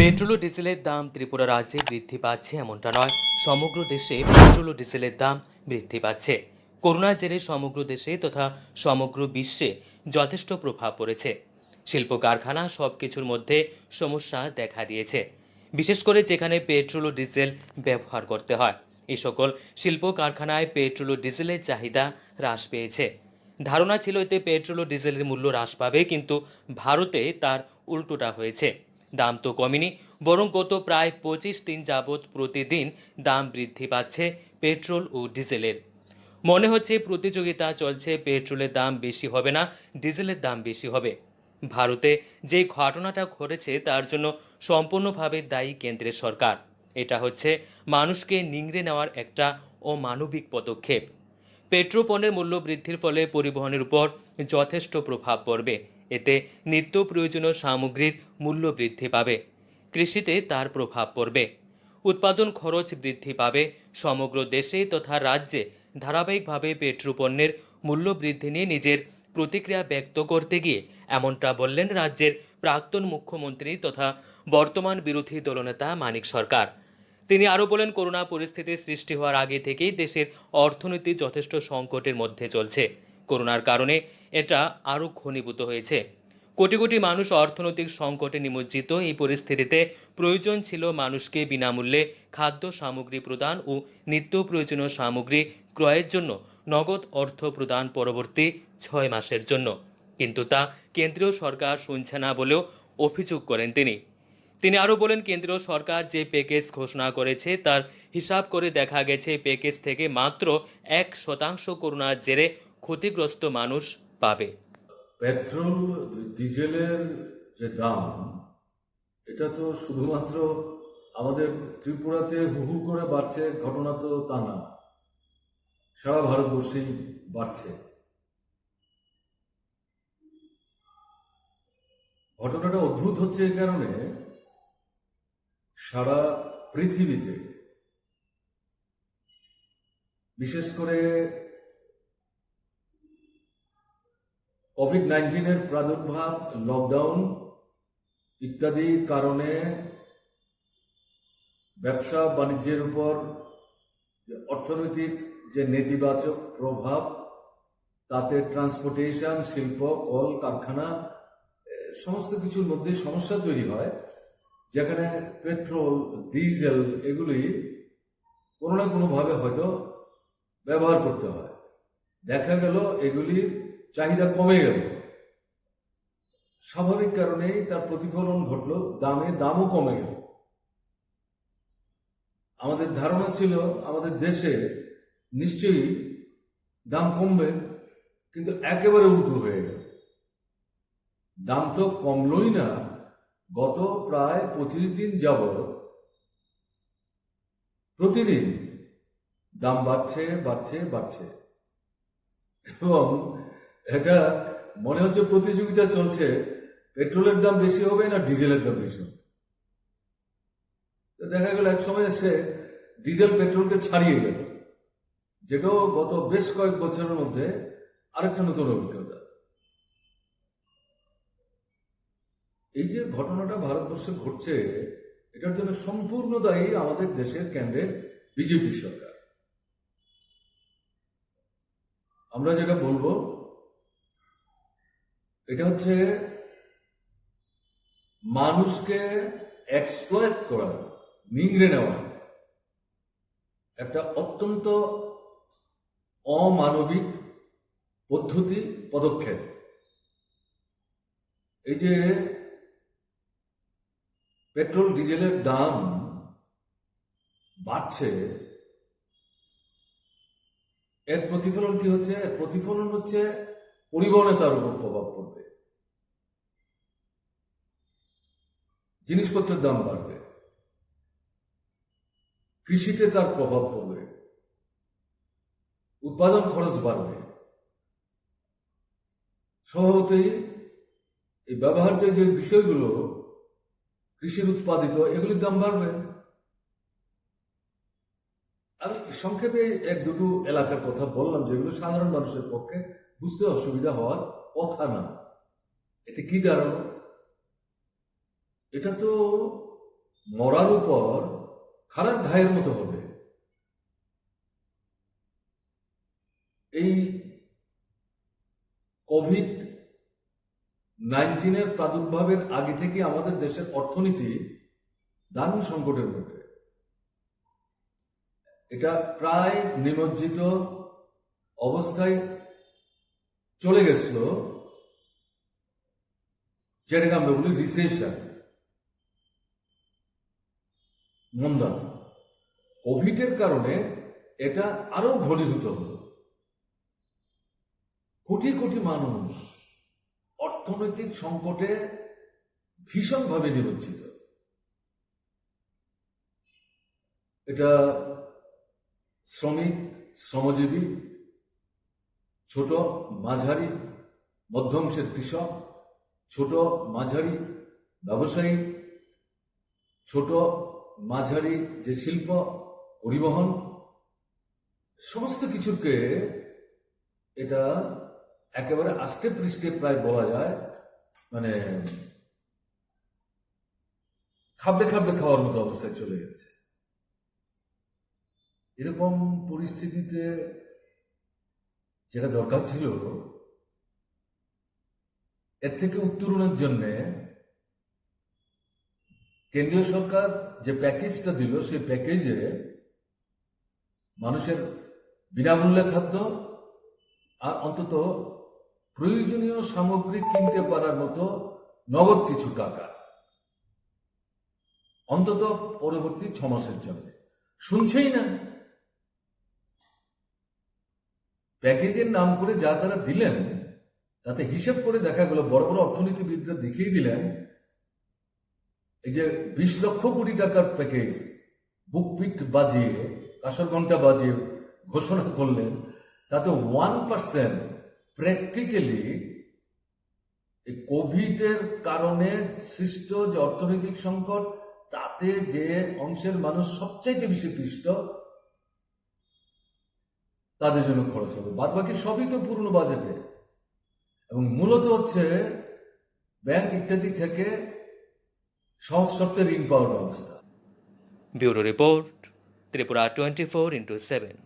Petrol ও ডিজেলের দাম ত্রিপুরা রাজ্যে বৃদ্ধি পাচ্ছে এমনটা নয়, সমগ্র দেশে পেট্রোল ও ডিজেলের দাম বৃদ্ধি পাচ্ছে। করোনার জেরে সমগ্র দেশে তথা সমগ্র বিশ্বে যথেষ্ট প্রভাব পড়েছে। শিল্প কারখানা সবকিছুর মধ্যে সমস্যা দেখা দিয়েছে, বিশেষ করে যেখানে পেট্রোল ও ডিজেল ব্যবহার করতে হয়। এই সকল শিল্প কারখানায় পেট্রোল ও ডিজেলের চাহিদা হ্রাস পেয়েছে। ধারণা ছিল এতে পেট্রোল ও ডিজেলের মূল্য হ্রাস পাবে, কিন্তু ভারতে তার উল্টোটা হয়েছে। দাম তো কমেনি, বরং গত প্রায় 25 দিন যাবৎ প্রতিদিন দাম বৃদ্ধি পাচ্ছে পেট্রোল ও ডিজেলের। মনে হচ্ছে প্রতিযোগিতা চলছে, পেট্রোলের দাম বেশি হবে না, ডিজেলের দাম বেশি হবে। ভারতে যে ঘটনাটা ঘটেছে তার জন্য সম্পূর্ণভাবে দায়ী কেন্দ্রের সরকার। এটা হচ্ছে মানুষকে নিংড়ে নেওয়ার একটা অমানবিক পদক্ষেপ। পেট্রোল পণ্যের মূল্য বৃদ্ধির ফলে পরিবহনের উপর যথেষ্ট প্রভাব পড়বে। এতে নিত্য প্রয়োজনীয় সামগ্রীর মূল্য বৃদ্ধি পাবে, কৃষিতে তার প্রভাব পড়বে, উৎপাদন খরচ বৃদ্ধি পাবে। সমগ্র দেশে তথা রাজ্যে ধারাবাহিকভাবে পেট্রোল পণ্যের মূল্য বৃদ্ধি নিয়ে নিজের প্রতিক্রিয়া ব্যক্ত করতে গিয়ে এমনটা বললেন রাজ্যের প্রাক্তন মুখ্যমন্ত্রী তথা বর্তমান বিরোধী দলনেতা মানিক সরকার। তিনি আরও বলেন, করোনা পরিস্থিতি সৃষ্টি হওয়ার আগে থেকেই দেশের অর্থনীতি যথেষ্ট সংকটের মধ্যে চলছে। করোনার কারণে এটা আরও ঘনীভূত হয়েছে। কোটি কোটি মানুষ অর্থনৈতিক সংকটে নিমজ্জিত। এই পরিস্থিতিতে প্রয়োজন ছিল মানুষকে বিনামূল্যে খাদ্য সামগ্রী প্রদান ও নিত্য প্রয়োজনীয় সামগ্রী ক্রয়ের জন্য নগদ অর্থ প্রদান পরবর্তী 6 মাসের জন্য। কিন্তু তা কেন্দ্রীয় সরকার শুনছে না বলেও অভিযোগ করেন তিনি। তিনি আরও বলেন, কেন্দ্রীয় সরকার যে প্যাকেজ ঘোষণা করেছে তার হিসাব করে দেখা গেছে প্যাকেজ থেকে মাত্র 1% করোনার জেরে ক্ষতিগ্রস্ত মানুষ পাবে। পেট্রোল ডিজেলের যে দাম, এটা তো শুধুমাত্র আমাদের ত্রিপুরাতে হু হু করে বাড়ছে ঘটনা তো তা না, সারা ভারতবর্ষেই বাড়ছে। ঘটনাটা অদ্ভুত হচ্ছে এই কারণে, সারা পৃথিবীতে বিশেষ করে কোভিড-19 প্রাদুর্ভাব, লকডাউন ইত্যাদি কারণে ব্যবসা বাণিজ্যের উপর অর্থনৈতিক যে নেতিবাচক প্রভাব, তাতে ট্রান্সপোর্টেশন, শিল্প, কল কারখানা সমস্ত কিছুর মধ্যে সমস্যা তৈরি হয়, যেখানে পেট্রোল, ডিজেল এগুলি কোনো না কোনোভাবে হয়তো ব্যবহার করতে হয়। দেখা গেল এগুলির চাহিদা কমে গেল, স্বাভাবিক কারণেই তার প্রতিফলন ঘটল, দামও কমে গেল। আমাদের ধারণা ছিল আমাদের দেশে নিশ্চয়ই দাম কমবে, কিন্তু একেবারে উল্টো হয়ে গেল। দাম তো কমলই না, গত প্রায় 25 দিন যাবৎ প্রতিদিন দাম বাড়ছে বাড়ছে বাড়ছে, এবং এটা মনে হচ্ছে প্রতিযোগিতা চলছে পেট্রোলের দাম বেশি হবে না ডিজেলের দাম বেশি হবে। দেখা গেল এক সময় এসে ডিজেল পেট্রোলকে ছাড়িয়ে গেল, যেটাও গত বেশ কয়েক বছরের মধ্যে আরেকটা নতুন অভিজ্ঞতা। এই যে ঘটনাটা ভারতবর্ষে ঘটছে, এটার জন্য সম্পূর্ণ দায়ী আমাদের দেশের কেন্দ্রের বিজেপি সরকার। আমরা যেটা বলবো, এটা হচ্ছে মানুষকে এক্সপ্লয়েট করা, নিংড়ে নেওয়া একটা অত্যন্ত অমানবিক পদক্ষেপ। এই যে পেট্রোল ডিজেলের দাম বাড়ছে, এর প্রতিফলন কি হচ্ছে? প্রতিফলন হচ্ছে পরিবহনে তার উপর প্রভাব পড়বে, জিনিসপত্রের দাম বাড়বে, কৃষিতে তার প্রভাব পড়বে, উৎপাদন খরচ বাড়বে। স্বভাবতই এই ব্যবহার্য যে বিষয়গুলো কৃষির উৎপাদিত, এগুলির দাম বাড়বে। আমি সংক্ষেপে এক দুটো এলাকার কথা বললাম, যেগুলো সাধারণ মানুষের পক্ষে বুঝতে অসুবিধা হওয়ার কথা না। এতে কি দাঁড়ানো? এটা তো মরার উপর খারাপ ঘায়ের মতো হবে। এই কোভিড-19 প্রাদুর্ভাবের আগে থেকে আমাদের দেশের অর্থনীতি দারুণ সংকটের মধ্যে। এটা প্রায় নিমজ্জিত অবস্থায় চলে গেছিল, যেটাকে আমরা বলি রিসেশন, মন্দা। কোভিডের কারণে এটা আরো ঘনীভূত হলো। কোটি কোটি মানুষ অর্থনৈতিক সংকটে ভীষণভাবে নিমজ্জিত। এটা শ্রমিক, শ্রমজীবী, ছোট মাঝারি মধ্যংশের কৃষক, ছোট মাঝারি ব্যবসায়ী, ছোট মাঝারি যে শিল্প, পরিবহন, সমস্ত কিছুকে এটা একেবারে আষ্টে পৃষ্ঠে প্রায় বলা যায়, মানে খাবলে খাবলে খাওয়ার মতো অবস্থায় চলে গেছে। এরকম পরিস্থিতিতে যেটা দরকার ছিল, এর থেকে উত্তরণের জন্য কেন্দ্রীয় সরকার যে প্যাকেজটা দিল, সেই প্যাকেজে মানুষের বিনামূল্যে খাদ্য আর অন্তত প্রয়োজনীয় সামগ্রী কিনতে পারার মতো নগদ কিছু টাকা, অন্তত পরবর্তী 6 মাসের জন্য। শুনছেই না। প্যাকেজের নাম করে যা তারা দিলেন, তাতে হিসেব করে দেখা গেল, বড় বড় অর্থনীতিবিদরা দেখিয়ে দিলেন, এই যে 20 লক্ষ কোটি টাকার প্যাকেজ বুকপিট বাজিয়ে, কাঁসর ঘন্টা বাজিয়ে ঘোষণা করলেন, তাতে 1% প্র্যাকটিক্যালি এই কোভিডের কারণে সৃষ্ট যে অর্থনৈতিক সংকট, তাতে যে অংশের মানুষ সবচাইতে বেশি পিষ্ট, তাদের জন্য খরচ হবে। বাদ বাকি সবই তো পুরনো বাজেটে, এবং মূলত হচ্ছে ব্যাংক ইত্যাদি থেকে সহজ শর্তে ঋণ পাওয়ার ব্যবস্থা। Bureau report, Tripura 24x7।